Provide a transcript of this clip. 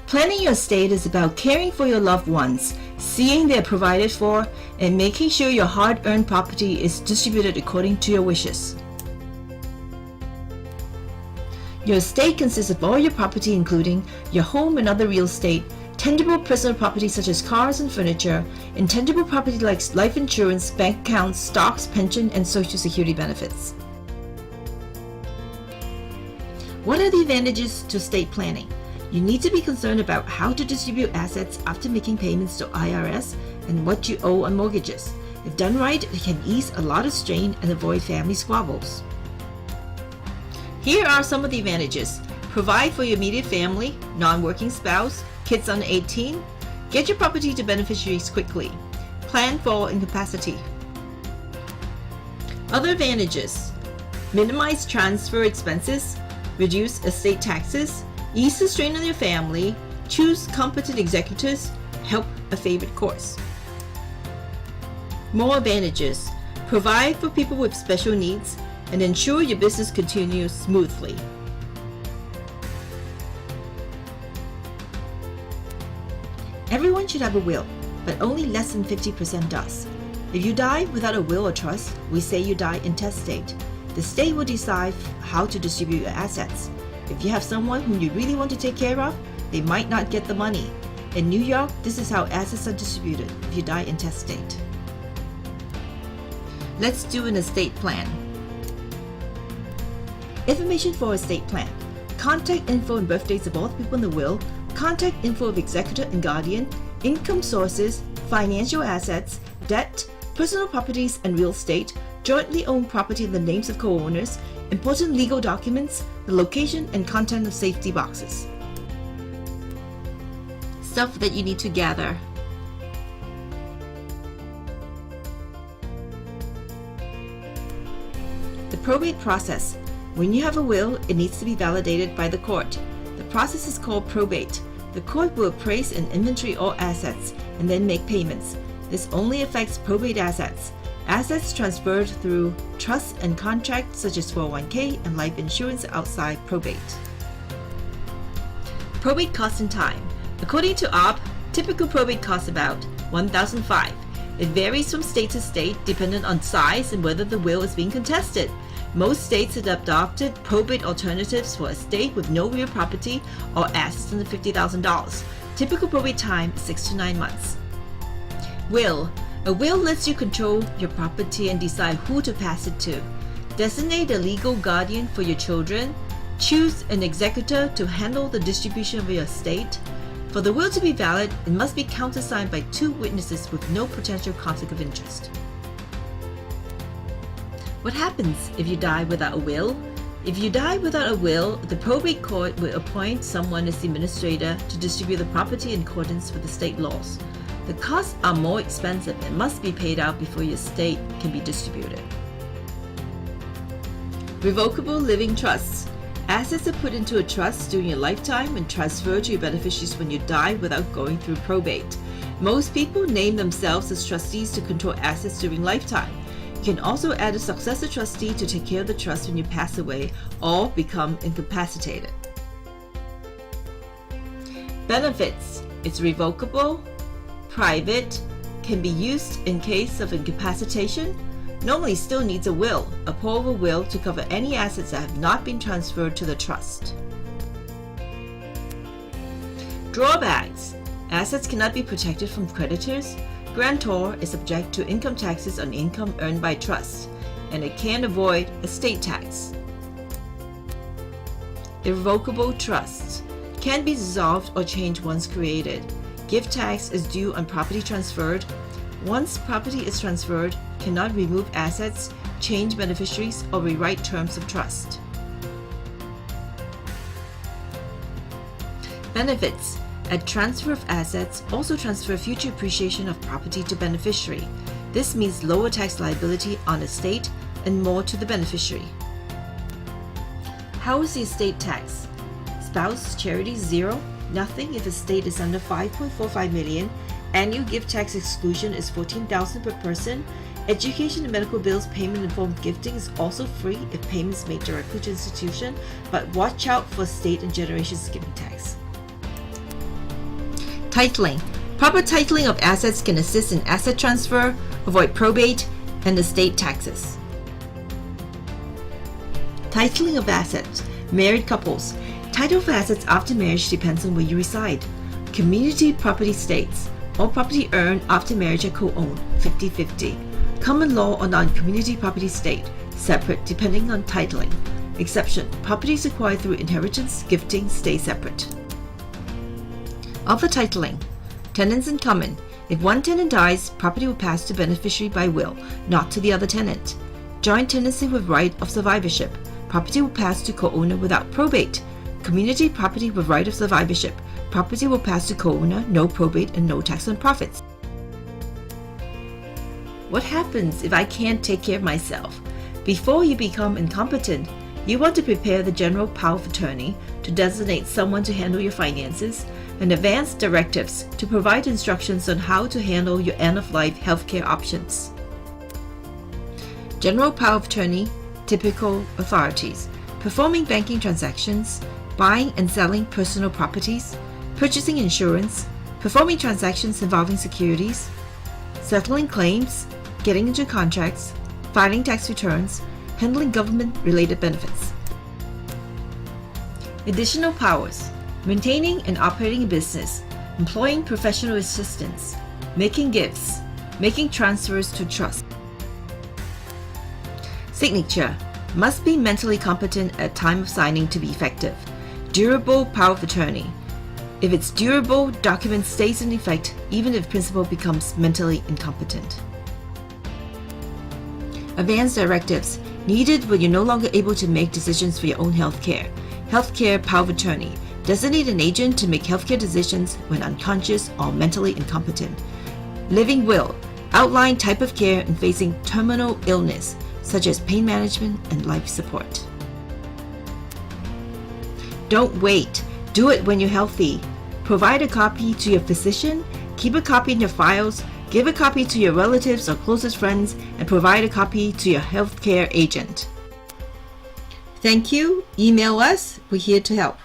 Planning your estate is about caring for your loved ones, seeing they're provided for, and making sure your hard-earned property is distributed according to your wishes. Your estate consists of all your property, including your home and other real estate, tangible personal property such as cars and furniture, intangible property like life insurance, bank accounts, stocks, pension, and social security benefits. What are the advantages to estate planning? You need to be concerned about how to distribute assets after making payments to IRS and what you owe on mortgages. If done right, it can ease a lot of strain and avoid family squabbles. Here are some of the advantages. Provide for your immediate family, non-working spouse, kids under 18. Get your property to beneficiaries quickly. Plan for incapacity. Other advantages: minimize transfer expenses, reduce estate taxes, ease the strain on your family, choose competent executors, help a favorite course. More advantages: provide for people with special needs and ensure your business continues smoothly. Everyone should have a will, but only less than 50% does. If you die without a will or trust, we say you die intestate. The state will decide how to distribute your assets. If you have someone whom you really want to take care of, they might not get the money. In New York, this is how assets are distributed if you die intestate. Let's do an estate plan. Information for estate plan: contact info and birthdates of all the people in the will, contact info of executor and guardian, income sources, financial assets, debt, personal properties and real estate, jointly owned property in the names of co-owners, important legal documents, the location and content of safety boxes. Stuff that you need to gather. The probate process. When you have a will, it needs to be validated by the court. The process is called probate. The court will appraise and inventory all assets and then make payments. This only affects probate assets. Assets transferred through trusts and contracts such as 401k and life insurance outside probate. Probate cost and time. According to OBB, typical probate costs about $1,500. It varies from state to state dependent on size and whether the will is being contested. Most states have adopted probate alternatives for a estate with no real property or assets under $50,000. Typical probate time is 6 to 9 months. Will. A will lets you control your property and decide who to pass it to. Designate a legal guardian for your children. Choose an executor to handle the distribution of your estate. For the will to be valid, it must be countersigned by 2 witnesses with no potential conflict of interest. What happens if you die without a will? If you die without a will, the probate court will appoint someone as the administrator to distribute the property in accordance with the state laws. The costs are more expensive and must be paid out before your estate can be distributed. Revocable living trusts. Assets are put into a trust during your lifetime and transferred to your beneficiaries when you die without going through probate. Most people name themselves as trustees to control assets during lifetime. You can also add a successor trustee to take care of the trust when you pass away or become incapacitated. Benefits. It's revocable, private, can be used in case of incapacitation, normally still needs a will, a pour of a will to cover any assets that have not been transferred to the trust. Drawbacks. Assets cannot be protected from creditors. Grantor is subject to income taxes on income earned by trust, and it can avoid estate tax. Irrevocable trusts can be dissolved or changed once created. Gift tax is due on property transferred. Once property is transferred, cannot remove assets, change beneficiaries, or rewrite terms of trust. Benefits. At transfer of assets, also transfer future appreciation of property to beneficiary. This means lower tax liability on estate and more to the beneficiary. How is the estate tax? Spouse charity 0, nothing if estate is under $5.45 million. Annual gift tax exclusion is $14,000 per person. Education and medical bills payment in form of gifting is also free if payments made directly to institution, but watch out for estate and generations giving tax. Titling. Proper titling of assets can assist in asset transfer, avoid probate, and estate taxes. Titling of assets. Married couples. Title of assets after marriage depends on where you reside. Community property states. All property earned after marriage are co-owned, 50-50. Common law or non-community property state, separate depending on titling. Exception. Properties acquired through inheritance, gifting stay separate. Other titling. Tenants in common. If one tenant dies, property will pass to beneficiary by will, not to the other tenant. Joint tenancy with right of survivorship. Property will pass to co-owner without probate. Community property with right of survivorship. Property will pass to co-owner, no probate, and no tax on profits. What happens if I can't take care of myself? Before you become incompetent, you want to prepare the general power of attorney to designate someone to handle your finances and advance directives to provide instructions on how to handle your end-of-life healthcare options. General power of attorney, typical authorities: performing banking transactions, buying and selling personal properties, purchasing insurance, performing transactions involving securities, settling claims, getting into contracts, filing tax returns, handling government-related benefits. Additional powers: maintaining and operating a business, employing professional assistants, making gifts, making transfers to trust. Signature: must be mentally competent at time of signing to be effective. Durable power of attorney: if it's durable, document stays in effect even if principal becomes mentally incompetent. Advance directives: needed when you're no longer able to make decisions for your own healthcare. Healthcare power of attorney: designate an agent to make healthcare decisions when unconscious or mentally incompetent. Living will: outline type of care in facing terminal illness, such as pain management and life support. Don't wait. Do it when you're healthy. Provide a copy to your physician, keep a copy in your files, give a copy to your relatives or closest friends, and provide a copy to your healthcare agent. Thank you. Email us. We're here to help.